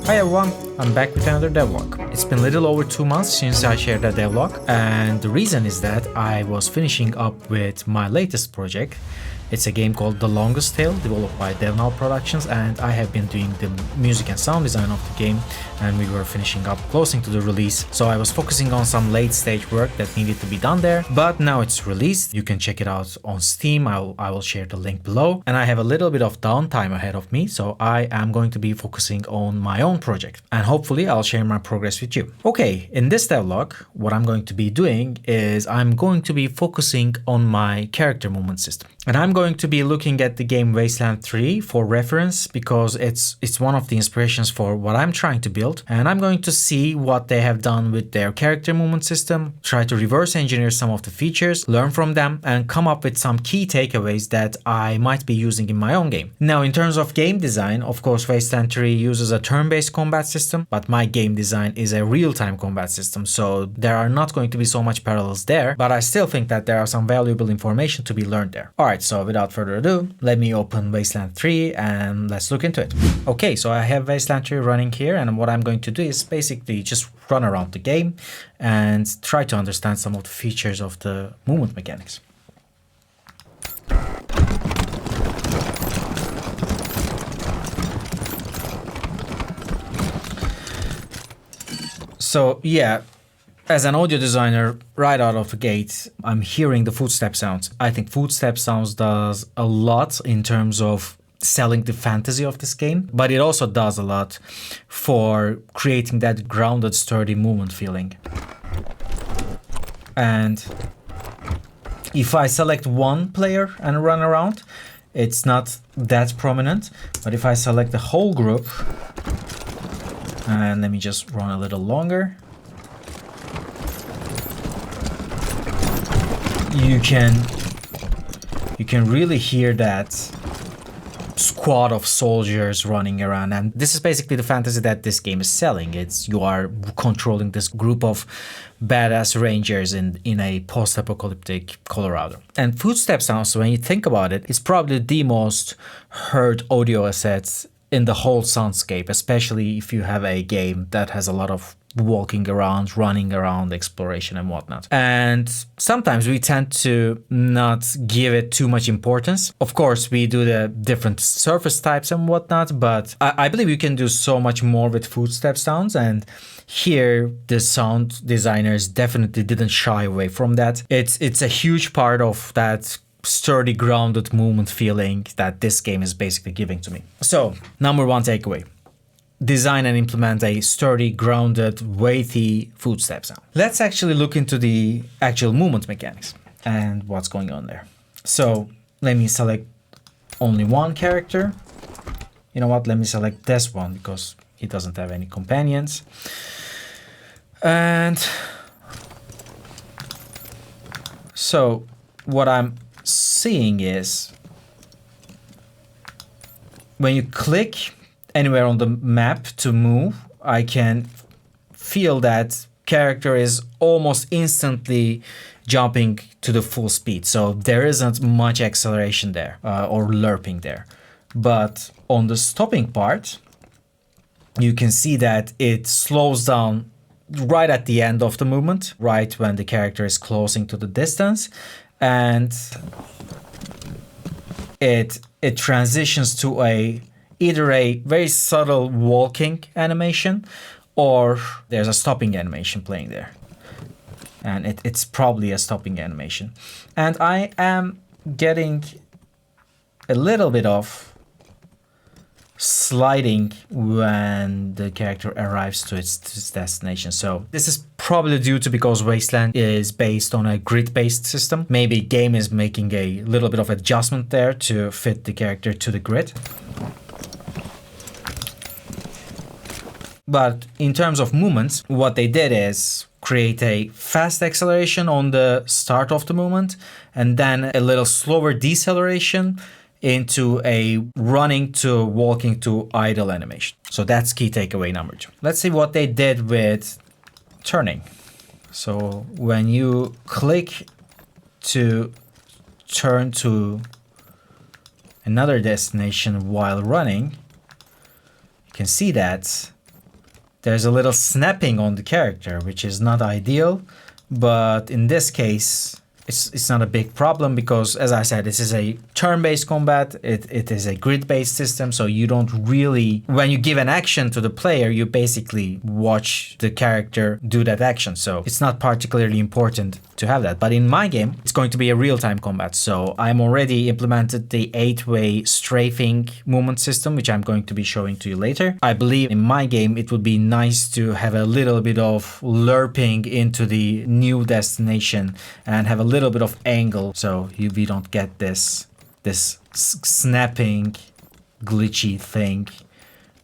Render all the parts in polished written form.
Hi everyone, I'm back with another devlog. It's been a little over 2 months since I shared that devlog, and the reason is that I was finishing up with my latest project. It's a game called The Longest Tale, developed by devlog Productions, and I have been doing the music and sound design of the game, and we were finishing up closing to the release, so I was focusing on some late stage work that needed to be done there, but now it's released. You can check it out on Steam. I will share the link below, and I have a little bit of downtime ahead of me, so I am going to be focusing on my own project, and hopefully I'll share my progress with you. Okay, in this devlog, what I'm going to be doing is I'm going to be focusing on my character movement system, and I'm going to be looking at the game Wasteland 3 for reference because it's one of the inspirations for what I'm trying to build, and I'm going to see what they have done with their character movement system, try to reverse engineer some of the features, learn from them, and come up with some key takeaways that I might be using in my own game. Now, in terms of game design, of course Wasteland 3 uses a turn-based combat system, but my game design is a real-time combat system, so there are not going to be so much parallels there, but I still think that there are some valuable information to be learned there. Alright, so without further ado, let me open Wasteland 3 and let's look into it. Okay, so I have Wasteland 3 running here, and what I'm going to do is basically just run around the game and try to understand some of the features of the movement mechanics. So yeah, as an audio designer, right out of the gate, I'm hearing the footstep sounds. I think footstep sounds does a lot in terms of selling the fantasy of this game, but it also does a lot for creating that grounded, sturdy movement feeling. And if I select one player and run around, it's not that prominent, but if I select the whole group, and let me just run a little longer, you can really hear that squad of soldiers running around, and this is basically the fantasy that this game is selling. It's you are controlling this group of badass rangers in a post-apocalyptic Colorado. And footstep sounds, when you think about it, is probably the most heard audio assets in the whole soundscape, especially if you have a game that has a lot of walking around, running around, exploration and whatnot. And sometimes we tend to not give it too much importance. Of course, we do the different surface types and whatnot, but I believe you can do so much more with footstep sounds, and here the sound designers definitely didn't shy away from that. It's a huge part of that sturdy, grounded movement feeling that this game is basically giving to me. So, number one takeaway: design and implement a sturdy, grounded, weighty footstep sound. Let's actually look into the actual movement mechanics and what's going on there. So let me select only one character. You know what? Let me select this one because he doesn't have any companions. And so what I'm seeing is when you click anywhere on the map to move, I can feel that character is almost instantly jumping to the full speed. So there isn't much acceleration there or lerping there. But on the stopping part, you can see that it slows down right at the end of the movement, right when the character is closing to the distance. And it transitions to either a very subtle walking animation or there's a stopping animation playing there. And it's probably a stopping animation. And I am getting a little bit of sliding when the character arrives to its destination. So this is probably due to because Wasteland is based on a grid-based system. Maybe game is making a little bit of adjustment there to fit the character to the grid. But in terms of movements, what they did is create a fast acceleration on the start of the movement and then a little slower deceleration into a running to walking to idle animation. So that's key takeaway number 2. Let's see what they did with turning. So when you click to turn to another destination while running, you can see that there's a little snapping on the character, which is not ideal. But in this case, it's not a big problem because, as I said, this is a turn-based combat. It is a grid-based system, so you don't really... When you give an action to the player, you basically watch the character do that action. So it's not particularly important to have that. But in my game, it's going to be a real-time combat. So I'm already implemented the 8-way strafing movement system, which I'm going to be showing to you later. I believe in my game, it would be nice to have a little bit of lerping into the new destination and have a little bit of angle, so we don't get this snapping glitchy thing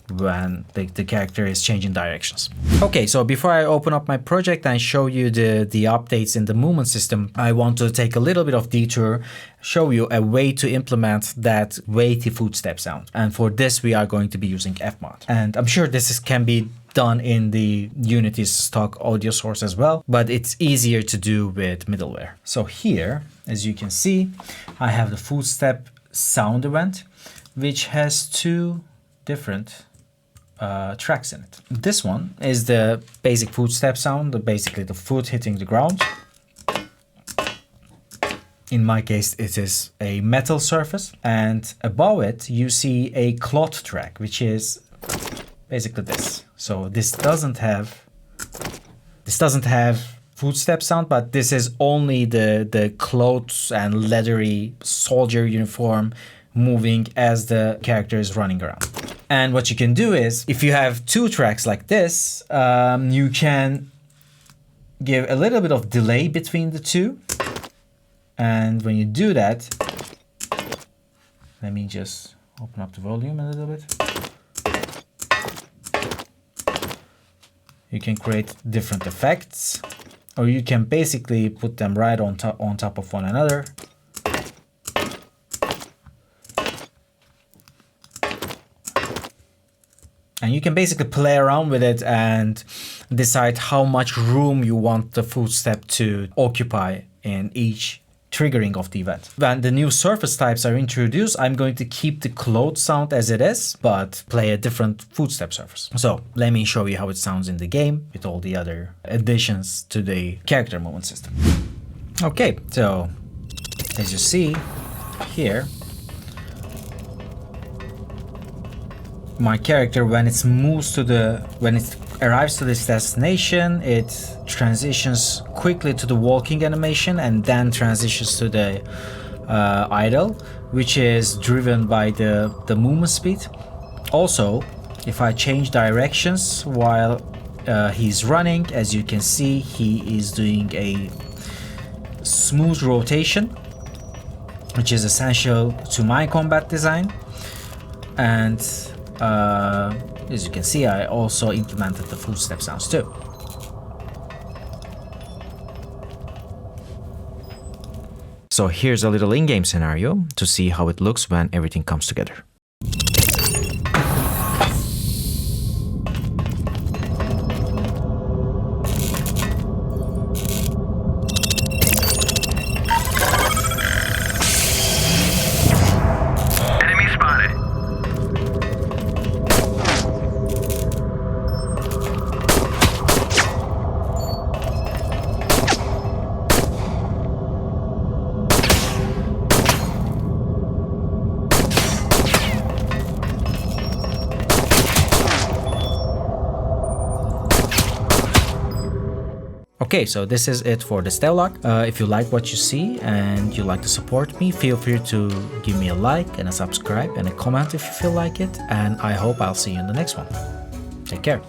when the character is changing directions. Okay, so before I open up my project and show you the updates in the movement system, I want to take a little bit of detour, show you a way to implement that weighty footstep sound. And for this, we are going to be using Fmod. And I'm sure can be done in the Unity's stock audio source as well, but it's easier to do with middleware. So here, as you can see, I have the footstep sound event, which has two different tracks in it. This one is the basic footstep sound, basically the foot hitting the ground. In my case, it is a metal surface, and above it you see a cloth track, which is basically this. So this doesn't have footstep sound, but this is only the clothes and leathery soldier uniform moving as the character is running around. And what you can do is, if you have two tracks like this, you can give a little bit of delay between the two. And when you do that, let me just open up the volume a little bit. You can create different effects, or you can basically put them right on top of one another. And you can basically play around with it and decide how much room you want the footstep to occupy in each triggering of the event. When the new surface types are introduced, I'm going to keep the clothes sound as it is, but play a different footstep surface. So let me show you how it sounds in the game with all the other additions to the character movement system. Okay, so as you see here, my character, when it arrives to this destination, it transitions quickly to the walking animation and then transitions to the idle, which is driven by the movement speed. Also, if I change directions while he's running, as you can see, he is doing a smooth rotation, which is essential to my combat design. And as you can see, I also implemented the footstep sounds too. So here's a little in-game scenario to see how it looks when everything comes together. Okay, so this is it for this devlog. If you like what you see and you like to support me, feel free to give me a like and a subscribe and a comment if you feel like it. And I hope I'll see you in the next one. Take care.